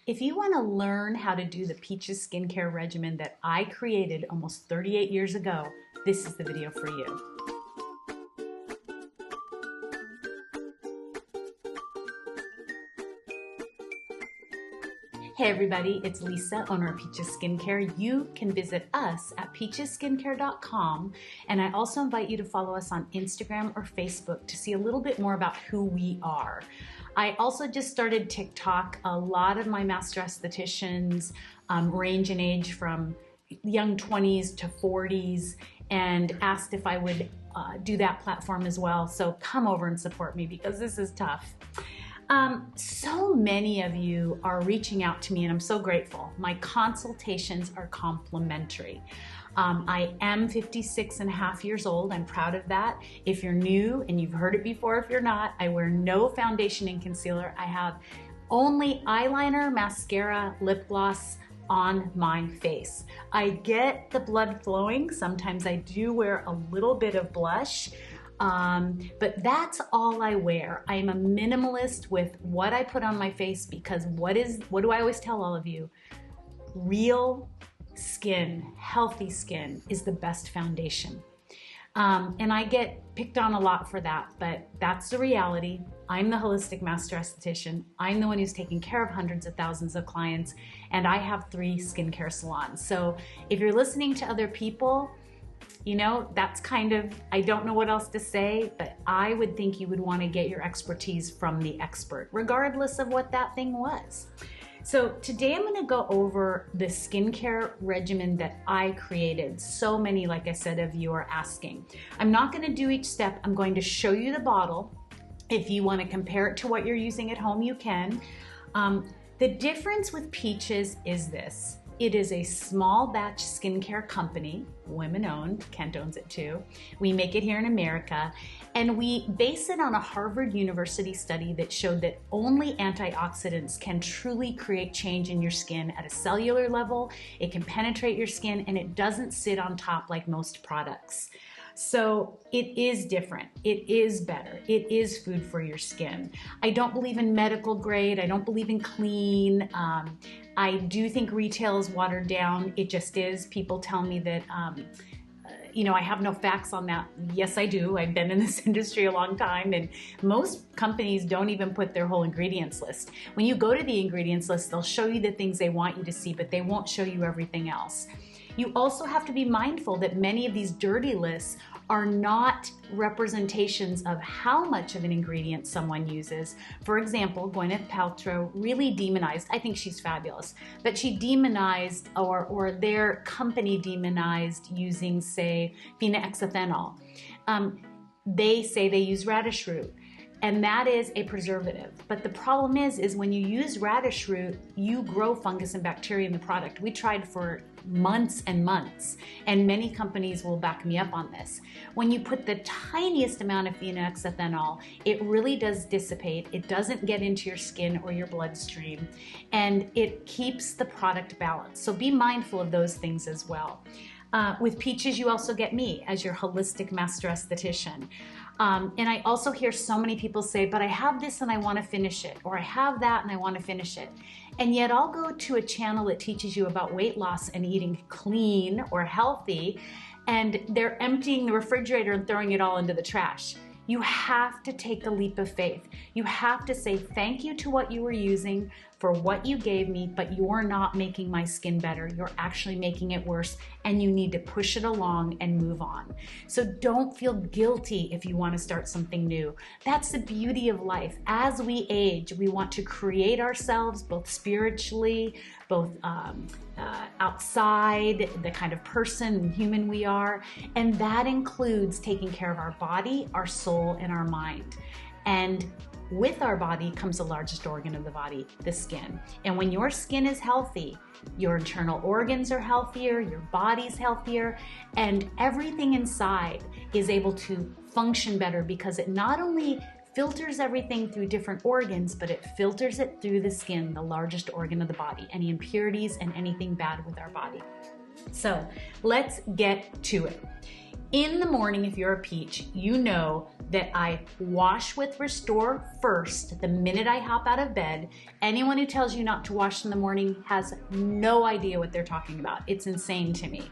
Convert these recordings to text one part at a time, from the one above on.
If you want to learn how to do the Peaches skincare regimen that I created almost 38 years ago, this is the video for you. Hey everybody, it's Lisa, owner of Peaches Skincare. You can visit us at peachesskincare.com, and I also invite you to follow us on Instagram or Facebook to see a little bit more about who we are. I also just started TikTok. A lot of my master estheticians range in age from young 20s to 40s and asked if I would do that platform as well. So come over and support me because this is tough. So many of you are reaching out to me and I'm so grateful. My consultations are complimentary. I am 56 and a half years old. I'm proud of that. If you're new, and you've heard it before, if you're not, I wear no foundation and concealer. I have only eyeliner, mascara, lip gloss on my face. I get the blood flowing. Sometimes I do wear a little bit of blush. But that's all I wear. I am a minimalist with what I put on my face because what do I always tell all of you? Real skin, healthy skin is the best foundation. And I get picked on a lot for that, but that's the reality. I'm the holistic master esthetician. I'm the one who's taking care of hundreds of thousands of clients, and I have 3 skincare salons. So if you're listening to other people, you know, that's kind of, I don't know what else to say, but I would think you would want to get your expertise from the expert, regardless of what that thing was. So today I'm going to go over the skincare regimen that I created. So many, like I said, of you are asking. I'm not going to do each step. I'm going to show you the bottle. If you want to compare it to what you're using at home, you can. The difference with Peaches is this. It is a small batch skincare company, women owned, Kent owns it too. We make it here in America, and we base it on a Harvard University study that showed that only antioxidants can truly create change in your skin at a cellular level. It can penetrate your skin, and it doesn't sit on top like most products. So it is different. It is better. It is food for your skin. I don't believe in medical grade. I don't believe in clean. I do think retail is watered down. It just is. People tell me that, you know, I have no facts on that. Yes, I do. I've been in this industry a long time, and most companies don't even put their whole ingredients list. When you go to the ingredients list, they'll show you the things they want you to see, but they won't show you everything else. You also have to be mindful that many of these dirty lists are not representations of how much of an ingredient someone uses. For example, Gwyneth Paltrow really demonized, I think she's fabulous, but she demonized, or their company demonized using, say, phenhexyethanol. They say they use radish root, and that is a preservative. But the problem is when you use radish root, you grow fungus and bacteria in the product. We tried for months and months, and many companies will back me up on this. When you put the tiniest amount of phenhexyethanol, it really does dissipate. It doesn't get into your skin or your bloodstream, and it keeps the product balanced. So be mindful of those things as well. With Peaches, you also get me as your holistic master esthetician. And I also hear so many people say, but I have this and I want to finish it, or I have that and I want to finish it. And yet I'll go to a channel that teaches you about weight loss and eating clean or healthy, and they're emptying the refrigerator and throwing it all into the trash. You have to take a leap of faith. You have to say thank you to what you were using for what you gave me, but you're not making my skin better. You're actually making it worse, and you need to push it along and move on. So don't feel guilty if you want to start something new. That's the beauty of life. As we age, we want to create ourselves both spiritually, both outside, the kind of person and human we are, and that includes taking care of our body, our soul, and our mind. And with our body comes the largest organ of the body, the skin. And when your skin is healthy, your internal organs are healthier, your body's healthier, and everything inside is able to function better because it not only filters everything through different organs, but it filters it through the skin, the largest organ of the body, any impurities and anything bad with our body. So let's get to it. In the morning, if you're a peach, you know that I wash with Restore first the minute I hop out of bed. Anyone who tells you not to wash in the morning has no idea what they're talking about. It's insane to me.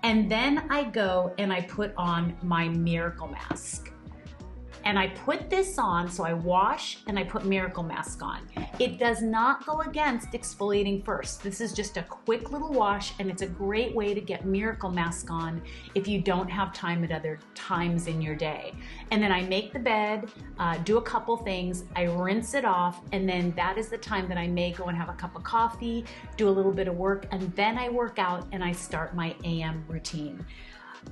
And then I go and I put on my Miracle Mask. And I put this on, so I wash and I put Miracle Mask on. It does not go against exfoliating first. This is just a quick little wash, and it's a great way to get Miracle Mask on if you don't have time at other times in your day. And then I make the bed, do a couple things, I rinse it off, and then that is the time that I may go and have a cup of coffee, do a little bit of work, and then I work out and I start my AM routine.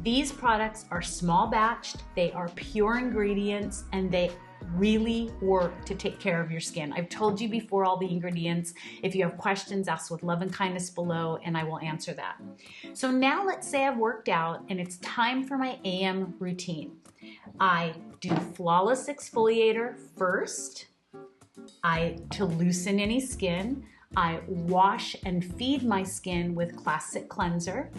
These products are small batched, they are pure ingredients, and they really work to take care of your skin. I've told you before all the ingredients. If you have questions, ask with love and kindness below, and I will answer that. So now let's say I've worked out and it's time for my AM routine. I do Flawless Exfoliator first. To loosen any skin, I wash and feed my skin with Classic Cleanser.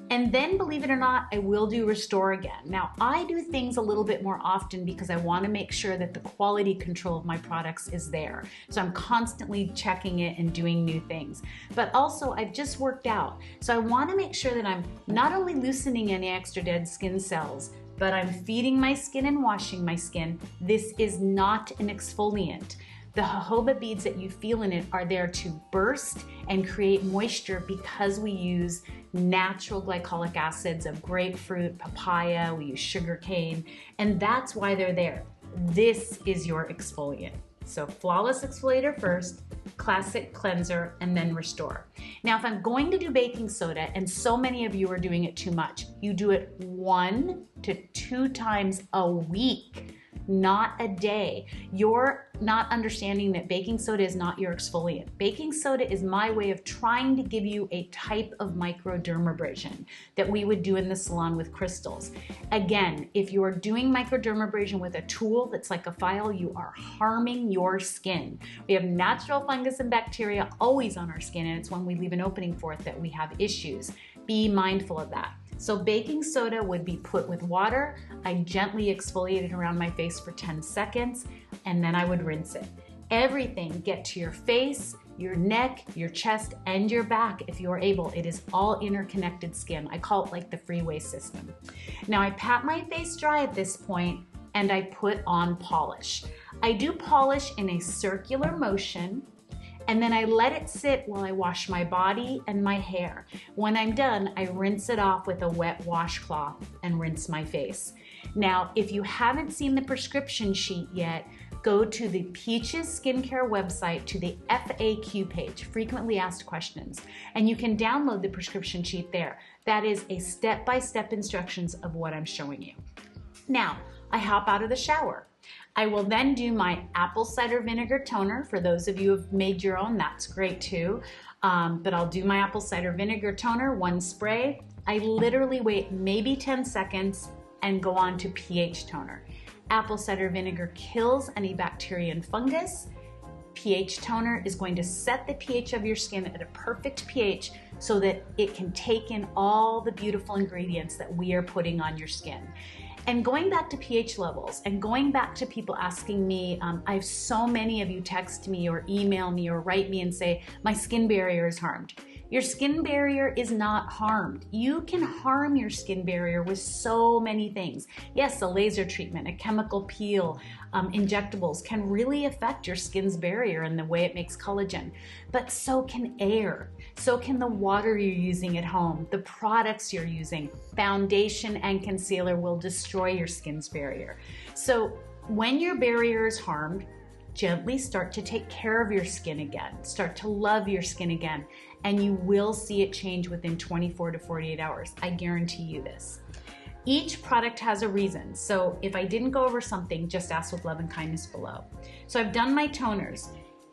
And then, believe it or not, I will do Restore again. Now, I do things a little bit more often because I want to make sure that the quality control of my products is there. So I'm constantly checking it and doing new things. But also, I've just worked out. So I want to make sure that I'm not only loosening any extra dead skin cells, but I'm feeding my skin and washing my skin. This is not an exfoliant. The jojoba beads that you feel in it are there to burst and create moisture because we use natural glycolic acids of grapefruit, papaya, we use sugarcane, and that's why they're there. This is your exfoliant. So Flawless Exfoliator first, Classic Cleanser, and then Restore. Now, if I'm going to do baking soda, and so many of you are doing it too much, you do it 1 to 2 times a week. Not a day. You're not understanding that baking soda is not your exfoliant. Baking soda is my way of trying to give you a type of microdermabrasion that we would do in the salon with crystals. Again, if you are doing microdermabrasion with a tool that's like a file, you are harming your skin. We have natural fungus and bacteria always on our skin, and it's when we leave an opening for it that we have issues. Be mindful of that. So baking soda would be put with water. I gently exfoliate it around my face for 10 seconds, and then I would rinse it. Everything get to your face, your neck, your chest, and your back if you're able. It is all interconnected skin. I call it like the freeway system. Now I pat my face dry at this point, and I put on polish. I do polish in a circular motion, and then I let it sit while I wash my body and my hair. When I'm done, I rinse it off with a wet washcloth and rinse my face. Now, if you haven't seen the prescription sheet yet, go to the Peaches Skincare website to the FAQ page, Frequently Asked Questions, and you can download the prescription sheet there. That is a step-by-step instructions of what I'm showing you. Now, I hop out of the shower. I will then do my apple cider vinegar toner. For those of you who have made your own, that's great too. But I'll do my apple cider vinegar toner, 1 spray. I literally wait maybe 10 seconds and go on to pH toner. Apple cider vinegar kills any bacteria and fungus. pH toner is going to set the pH of your skin at a perfect pH so that it can take in all the beautiful ingredients that we are putting on your skin. And going back to pH levels and going back to people asking me, I have so many of you text me or email me or write me and say, my skin barrier is harmed. Your skin barrier is not harmed. You can harm your skin barrier with so many things. Yes, a laser treatment, a chemical peel, injectables can really affect your skin's barrier and the way it makes collagen. But so can air. So can the water you're using at home, the products you're using. Foundation and concealer will destroy your skin's barrier. So when your barrier is harmed, gently start to take care of your skin again. Start to love your skin again, and you will see it change within 24 to 48 hours. I guarantee you this. Each product has a reason. So if I didn't go over something, just ask with love and kindness below. So I've done my toners.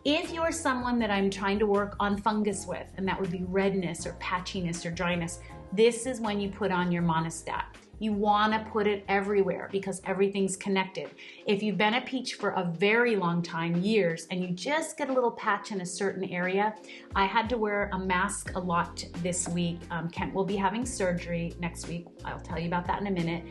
If you're someone that I'm trying to work on fungus with, and that would be redness or patchiness or dryness, this is when you put on your Monistat. You want to put it everywhere because everything's connected. If you've been a peach for a very long time, years, and you just get a little patch in a certain area, I had to wear a mask a lot this week. Kent will be having surgery next week. I'll tell you about that in a minute.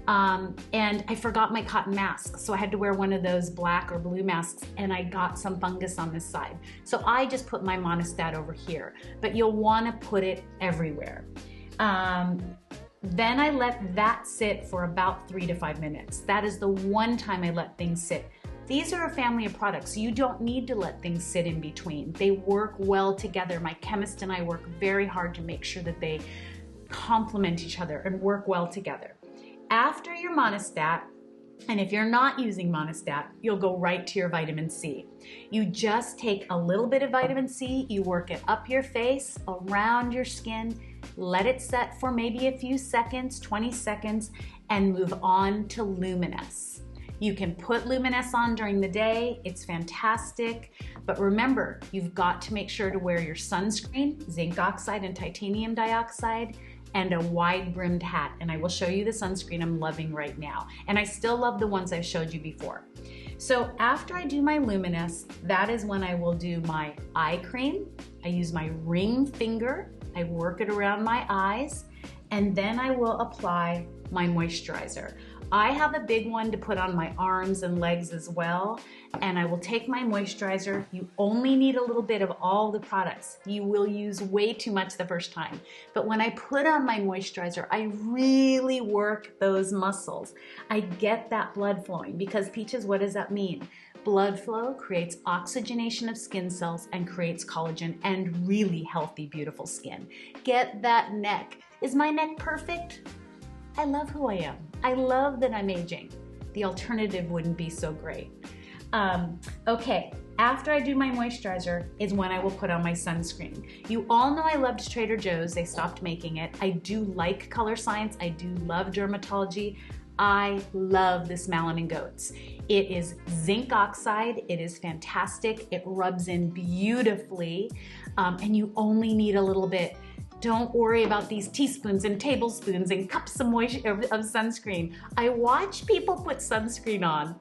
And I forgot my cotton mask, so I had to wear one of those black or blue masks, and I got some fungus on this side. So I just put my Monistat over here, but you'll want to put it everywhere. Then I let that sit for about 3 to 5 minutes. That is the one time I let things sit. These are a family of products. You don't need to let things sit in between. They work well together. My chemist and I work very hard to make sure that they complement each other and work well together. After your Monistat, and if you're not using Monistat, you'll go right to your vitamin C. You just take a little bit of vitamin C, you work it up your face, around your skin, let it set for maybe a few seconds, 20 seconds, and move on to Luminous. You can put Luminous on during the day, it's fantastic, but remember, you've got to make sure to wear your sunscreen, zinc oxide and titanium dioxide, and a wide-brimmed hat, and I will show you the sunscreen I'm loving right now. And I still love the ones I've showed you before. So after I do my Luminous, that is when I will do my eye cream. I use my ring finger, I work it around my eyes, and then I will apply my moisturizer. I have a big one to put on my arms and legs as well, and I will take my moisturizer. You only need a little bit of all the products. You will use way too much the first time. But when I put on my moisturizer, I really work those muscles. I get that blood flowing because peaches, what does that mean? Blood flow creates oxygenation of skin cells and creates collagen and really healthy, beautiful skin. Get that neck. Is my neck perfect? I love who I am. I love that I'm aging. The alternative wouldn't be so great. Okay, after I do my moisturizer is when I will put on my sunscreen. You all know I loved Trader Joe's. They stopped making it. I do like color science. I do love dermatology. I love this Malin & Goats. It is zinc oxide. It is fantastic. It rubs in beautifully, and you only need a little bit. Don't worry about these teaspoons and tablespoons and cups of sunscreen. I watch people put sunscreen on,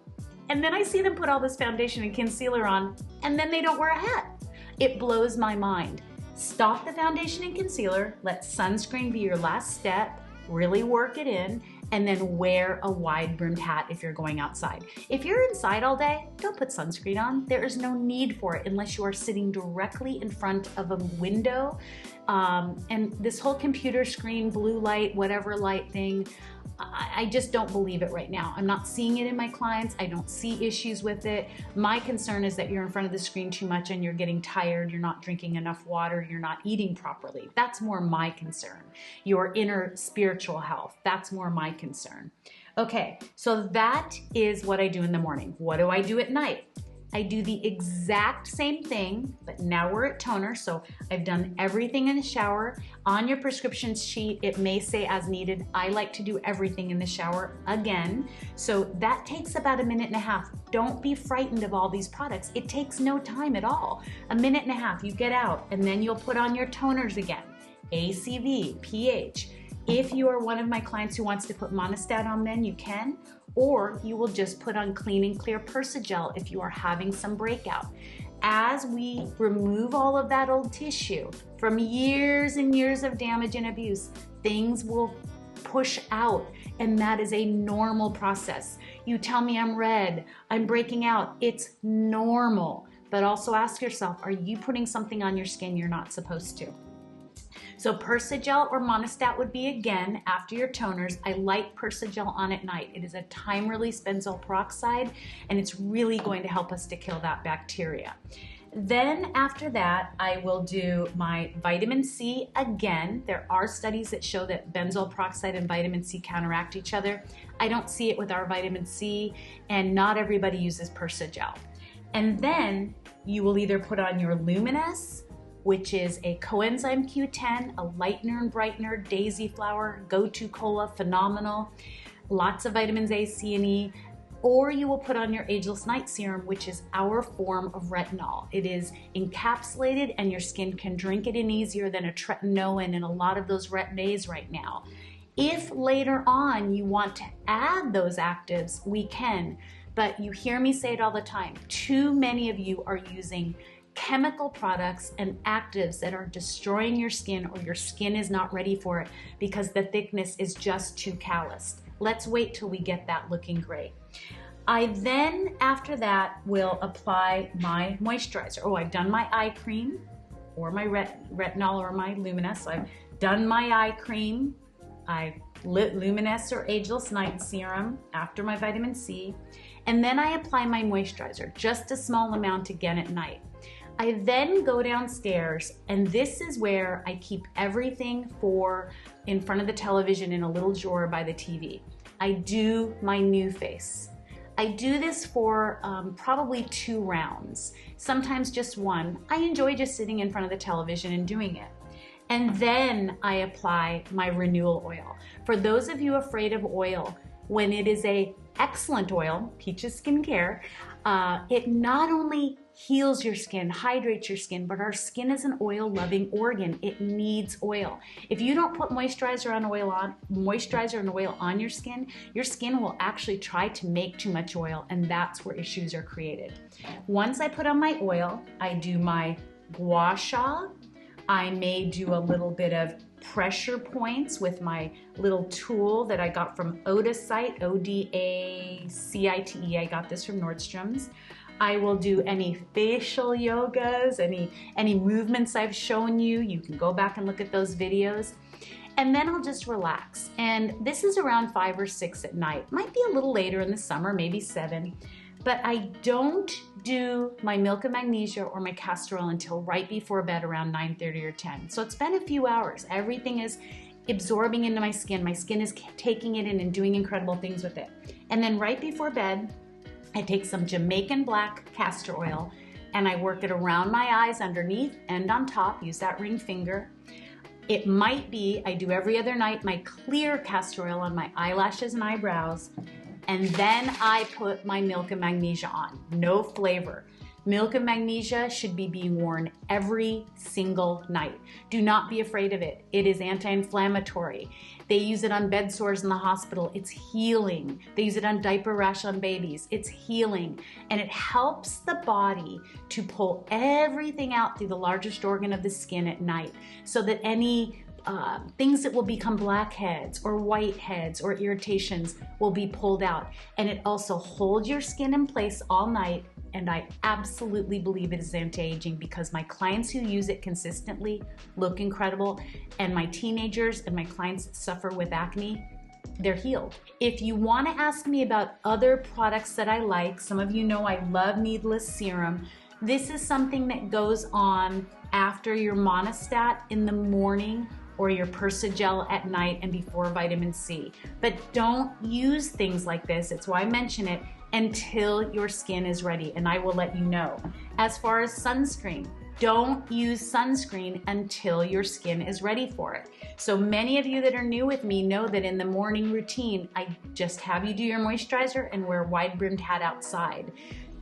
and then I see them put all this foundation and concealer on, and then they don't wear a hat. It blows my mind. Stop the foundation and concealer, let sunscreen be your last step, really work it in, and then wear a wide-brimmed hat if you're going outside. If you're inside all day, don't put sunscreen on. There is no need for it unless you are sitting directly in front of a window. And this whole computer screen, blue light, whatever light thing, I just don't believe it right now. I'm not seeing it in my clients. I don't see issues with it. My concern is that you're in front of the screen too much and you're getting tired, you're not drinking enough water, you're not eating properly. That's more my concern. Your inner spiritual health, that's more my concern. Okay, so that is what I do in the morning. What do I do at night? I do the exact same thing, but now we're at toner, so I've done everything in the shower. On your prescription sheet, it may say as needed. I like to do everything in the shower again, so that takes about 1.5 minutes. Don't be frightened of all these products. It takes no time at all. 1.5 minutes, you get out, and then you'll put on your toners again. ACV, pH. If you are one of my clients who wants to put Monistat on, then you can, or you will just put on Clean and Clear Persigel if you are having some breakout. As we remove all of that old tissue from years and years of damage and abuse, things will push out, and that is a normal process. You tell me I'm red, I'm breaking out, it's normal. But also ask yourself, are you putting something on your skin you're not supposed to? So Persigel or Monistat would be again after your toners. I like Persigel on at night. It is a time-release benzoyl peroxide, and it's really going to help us to kill that bacteria. Then after that, I will do my vitamin C again. There are studies that show that benzoyl peroxide and vitamin C counteract each other. I don't see it with our vitamin C, and not everybody uses Persigel. And then you will either put on your Luminous, which is a coenzyme Q10, a lightener and brightener, daisy flower, go-to cola, phenomenal, lots of vitamins A, C, and E, or you will put on your Ageless Night Serum, which is our form of retinol. It is encapsulated and your skin can drink it in easier than a tretinoin and a lot of those retin-A's right now. If later on you want to add those actives, we can, but you hear me say it all the time. Too many of you are using chemical products and actives that are destroying your skin, or your skin is not ready for it because the thickness is just too calloused. Let's wait till we get that looking great. I then, after that, will apply my moisturizer. Oh, I've done my eye cream or my retinol or my Luminous. So I've done my eye cream. I lit Luminous or Ageless Night Serum after my vitamin C. And then I apply my moisturizer, just a small amount again at night. I then go downstairs, and this is where I keep everything for in front of the television in a little drawer by the TV. I do my new face. I do this for probably 2 rounds, sometimes just 1. I enjoy just sitting in front of the television and doing it. And then I apply my renewal oil. For those of you afraid of oil, when it is an excellent oil, Peaches Skincare, it not only heals your skin, hydrates your skin, but our skin is an oil-loving organ. It needs oil. If you don't put moisturizer and oil on your skin will actually try to make too much oil, and that's where issues are created. Once I put on my oil, I do my gua sha. I may do a little bit of pressure points with my little tool that I got from Odacite, Odacite. I got this from Nordstrom's. I will do any facial yogas, any movements I've shown you. You can go back and look at those videos. And then I'll just relax. And this is around 5 or 6 at night. Might be a little later in the summer, maybe 7. But I don't do my milk and magnesia or my castor oil until right before bed around 9:30 or 10. So it's been a few hours. Everything is absorbing into my skin. My skin is taking it in and doing incredible things with it. And then right before bed, I take some Jamaican black castor oil and I work it around my eyes, underneath and on top. Use that ring finger. It might be, I do every other night, my clear castor oil on my eyelashes and eyebrows. And then I put my milk and magnesia on. No flavor. Milk and magnesia should be being worn every single night. Do not be afraid of it. It is anti-inflammatory. They use it on bed sores in the hospital. It's healing. They use it on diaper rash on babies. It's healing. And it helps the body to pull everything out through the largest organ of the skin at night, so that any things that will become blackheads or whiteheads or irritations will be pulled out. And it also holds your skin in place all night. And I absolutely believe it is anti-aging, because my clients who use it consistently look incredible. And my teenagers and my clients that suffer with acne, they're healed. If you want to ask me about other products that I like, some of you know I love Needless Serum. This is something that goes on after your Monistat in the morning, or your Persagel at night and before vitamin C. But don't use things like this, it's why I mention it, until your skin is ready, and I will let you know. As far as sunscreen, don't use sunscreen until your skin is ready for it. So many of you that are new with me know that in the morning routine, I just have you do your moisturizer and wear a wide-brimmed hat outside.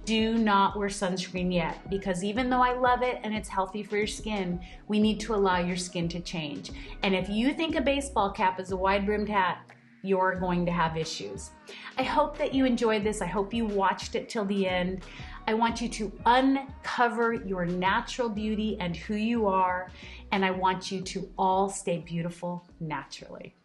Do not wear sunscreen yet, because even though I love it and it's healthy for your skin, we need to allow your skin to change. And if you think a baseball cap is a wide-brimmed hat, you're going to have issues. I hope that you enjoyed this. I hope you watched it till the end. I want you to uncover your natural beauty and who you are, and I want you to all stay beautiful naturally.